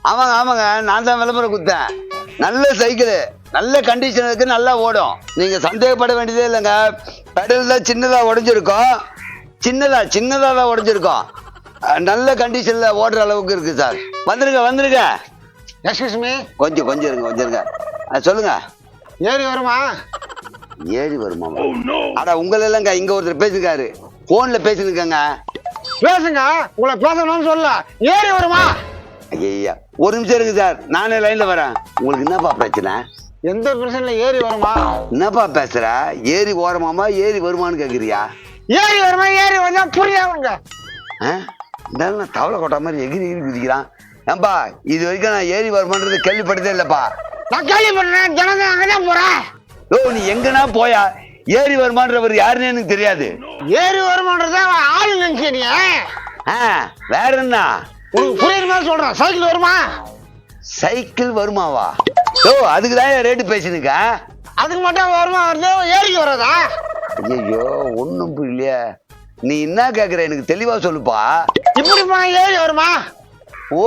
ஆமாங்க ஆமாங்க, நான் தான் விளம்பரம் கொடுத்தேன். நல்ல சைக்கிள், நல்ல கண்டிஷன் இருக்கு, நல்லா ஓடும். நீங்க சந்தேகப்பட வேண்டியதே இல்லைங்க. பெடல் தான் சின்னதா உடைஞ்சிருக்கும், சின்னதா தான் உடைஞ்சிருக்கும். நல்ல கண்டிஷன்ல ஓடுற அளவுக்கு இருக்கு சார். வந்துருங்க. எக்ஸ்கியூஸ் மீ, கொஞ்சம் இருங்க. சொல்லுங்க. ஏறி வருமா? ஏறி வருமா? அட உங்களை இல்லைங்க, இங்க ஒருத்தர் பேசிருக்காரு, போன்ல பேசிருக்காங்க. பேசுங்க, உங்களை பேசணும்னு சொல்ல. ஏறி வருமா? ஐயா ஒரு நிமிஷம் இருக்கு சார், நானே லைன்ல வரேன். உங்களுக்கு என்னப்பா பிரச்சனை? எந்த பிரச்சனை? ஏறி வருமா? என்னப்பா பேசுற? ஏறி ஓரமாமா ஏறி வருமானு கேக்குறியா? ஏறி வருமா? ஏறி வந்தா புரியாதுங்க. இந்த தவளை கொட்டா மாதிரி எகிரி குதிக்கிறான். ஏன்பா இது வரைக்கும் நான் ஏறி வருமானது கேள்விப்பட்டதே இல்லப்பா. நான் கேள்விப்படுறேன், ஜனங்க அங்கதான் போறேன். ஓ நீ எங்கன்னா போயா, ஏறி வருமானவர் யாருன்னு எனக்கு தெரியாது. ஏறி வருமானத ஆளு நினைச்சீங்க. வேற என்ன உங்களுக்கு புரியுற மாதிரி சொல்றேன். சைக்கிள் வருமா? சைக்கிள் வருமாவா? ஓ அதுக்குதான் ரேட்டு பேசினுக்க. அதுக்கு மட்டும் வருமா வருது, ஏறி வர்றதா? ஐயோ ஒண்ணும் புரியலையே, நீ என்ன கேக்குற எனக்கு தெளிவா சொல்லுப்பா. இப்படி போனா ஏறி வருமா? ஓ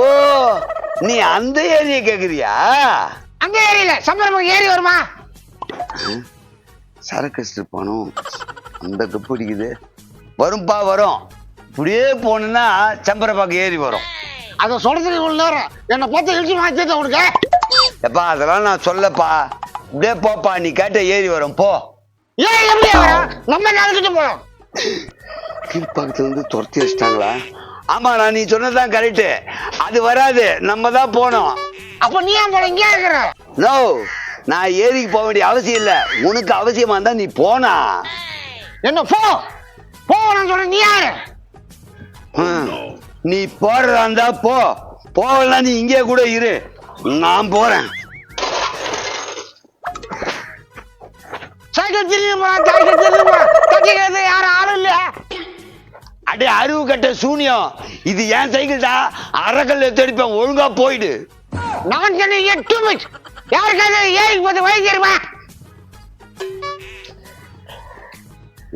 நீ அந்த ஏரியை கேக்குறியா? அந்த ஏரியில சம்பளம் ஏறி வருமா? சரக்கு பணம் அந்த கப்பு அடிக்குது. வரும்பா வரும். இப்படியே போனா சம்பரப்பாக்கு ஏறி வரும். அதை சொல்றதுக்கு இவ்வளவு நேரம் என்னை பார்த்து இழுச்சி மாத்தி உனக்கு. எப்பா அதெல்லாம் நான் சொல்லப்பா. இப்படியே போப்பா, நீ கேட்ட ஏறி வரும் போ. ஏன் எப்படி வரும்? நம்ம நாளைக்கிட்டு போறோம். கீழ்பாக்கத்துல இருந்து துரத்தி வச்சிட்டாங்களா? ஆமா நான் நீ சொன்னதுதான் கரெக்ட். அது வராது, நம்ம தான் போனோம். அப்ப நீ ஏன் போல இங்கே இருக்கிற? நோ, நான் ஏரிக்கு போக வேண்டிய அவசியம் இல்ல. உனக்கு அவசியமா இருந்தா நீ போனா. என்ன போ போன்னு சொல்ற? நீ யாரு? நீ போறதா இருந்தா போ, போகலாம் நீ இங்கே கூட இரு, நான் போறேன். சைக்கிள் திரும்பி சைக்கிள் திரும்ப தட்டிக்கிறது யாரும் ஆளும் இல்ல. அடே அறிவு கட்ட சூனியம், இது ஏன் சைக்கிள் தான். அறக்கல்ல எடுப்பேன், ஒழுங்கா போயிடு. நான் சொன்ன யாருக்காவது ஏறிக்கு போது வயசிருமா?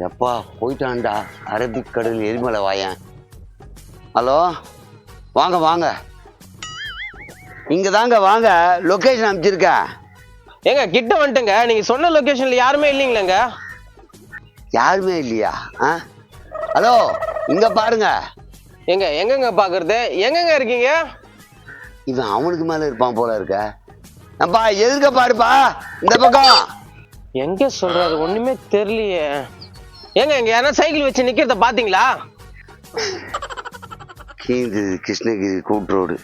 எப்பா போயிட்டான்டா அரபிக்கடல் எரிமலை வாயன். ஹலோ வாங்க இங்க தாங்க வாங்க, லொகேஷன் அனுப்பிச்சிருக்கேன். ஏங்க கிட்ட வந்துட்டுங்க, நீங்க சொன்ன லொகேஷன்ல யாருமே இல்லைங்களேங்க. யாருமே இல்லையா? ஹலோ இங்க பாருங்க. எங்கங்க பாக்குறது? எங்கங்க இருக்கீங்க? இவன் அவனுக்கு மேல இருப்பான் போல இருக்க. அப்பா எதிர்க்க பாருப்பா, இந்த பக்கம். எங்க சொல்றாரு ஒண்ணுமே தெரியலையே. ஏங்க இங்க யாரா சைக்கிள் வச்சு நிக்கிறத பாத்தீங்களா? கிருஷ்ணகிரி கூட்டு ரோடு.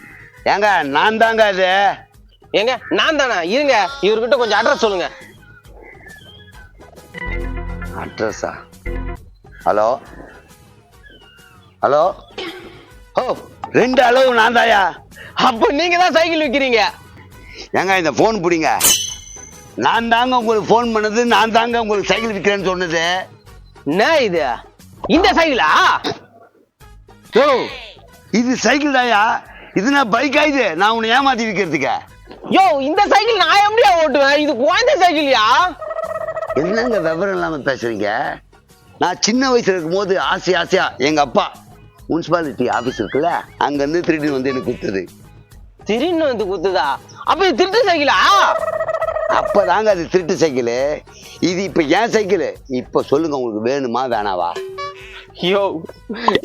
ஏங்க நான் தாங்க அது. ஏங்க நான் தானா? இருங்க, இவர்கிட்ட கொஞ்சம் அட்ரஸ் சொல்லுங்க. அட்ரஸா? ஹலோ ஓ 2 அளவு நான் தாயா. அப்ப நீங்க தான் சைக்கிள் விக்கிறீங்க. ஏங்க இந்த போன் பிடிங்க. நான் தாங்க உங்களுக்கு போன் பண்ணது, நான் தாங்க உங்களுக்கு சைக்கிள் விற்கிறேன்னு சொன்னது. என்ன இது? இந்த சைக்கிளா? இது சைக்கிள் தாயா, இது நான் பைக்கா? இது நான் உன்னை ஏமாத்தி விற்கிறதுக்கு. யோ இந்த சைக்கிள் நான் எப்படியா ஓட்டுவேன்? இது குழந்தை சைக்கிள்யா? என்னங்க விவரம் இல்லாம பேசுறீங்க? நான் சின்ன வயசுல இருக்கும் போது ஆசையா எங்க அப்பா முனிசிபாலிட்டி ஆபீஸ் இருக்குல்ல, அங்க இருந்து திருடி வந்து எனக்கு குத்துது. திருட்டு வந்து குத்துதா? அப்ப இது திருட்டு சைக்கிளா? அப்பதாங்க அது திருட்டு சைக்கிள். இது இப்ப ஏன் சைக்கிள். இப்ப சொல்லுங்க, உங்களுக்கு வேணுமா வேணாவா? யோ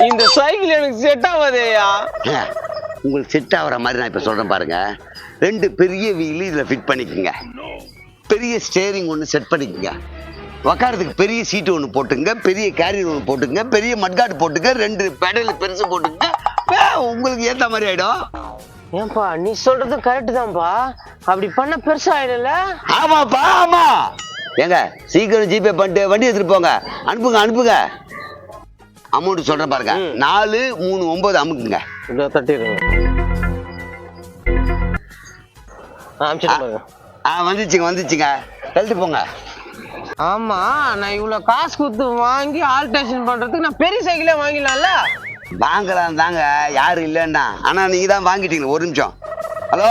இந்த சைக்கிள் எனக்கு செட் ஆகாதேயா. உங்களுக்கு செட் ஆகுற மாதிரி நான் இப்ப சொல்றேன் பாருங்க. 2 பெரிய வீல் இதுல ஃபிட் பண்ணிக்கோங்க, பெரிய ஸ்டேரிங் ஒன்று செட் பண்ணிக்கோங்க, உக்காரத்துக்கு பெரிய சீட்டு ஒன்று போட்டுங்க, பெரிய கேரியர் ஒன்று போட்டுங்க, பெரிய மட்காட்டு போட்டுங்க, 2 பெடல் பெருசு போட்டுங்க, உங்களுக்கு ஏத்த மாதிரி ஆயிடும். ஏன்பா நீ சொல்றது கரெக்ட் தான்ப்பா. அப்படி பண்ண பெருசா ஆயிடல? ஆமாப்பா ஆமா. ஏங்க சீக்கிரம் ஜிபே பண்ணிட்டு வண்டி எடுத்துட்டு போங்க. அனுப்புங்க. அமௌண்ட் சொல்றேன் பாருங்க. 439 அமுக்குங்க. தட்டிடுங்க. வந்துச்சுங்க. கழட்டு போங்க. ஆமா நான் இவ்வளவு காசு கொடுத்து வாங்கி ஆல்டேஷன் பண்றதுக்கு நான் பெரிய சைக்கிளே வாங்கிடலாம்ல. வாங்கலாம் தாங்க, யாரும் இல்லைன்னா. ஆனா நீங்க தான் வாங்கிட்டீங்க. ஒரு நிமிஷம். ஹலோ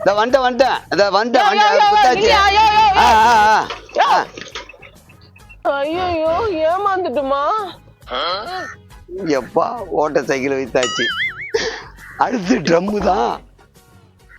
இத வந்துட்டேன். ஐயோ ஏமாந்துட்டுமா? எப்பா ஓட்ட சைக்கிள் வைத்தாச்சு. அடுத்து ட்ரம்மு தான்.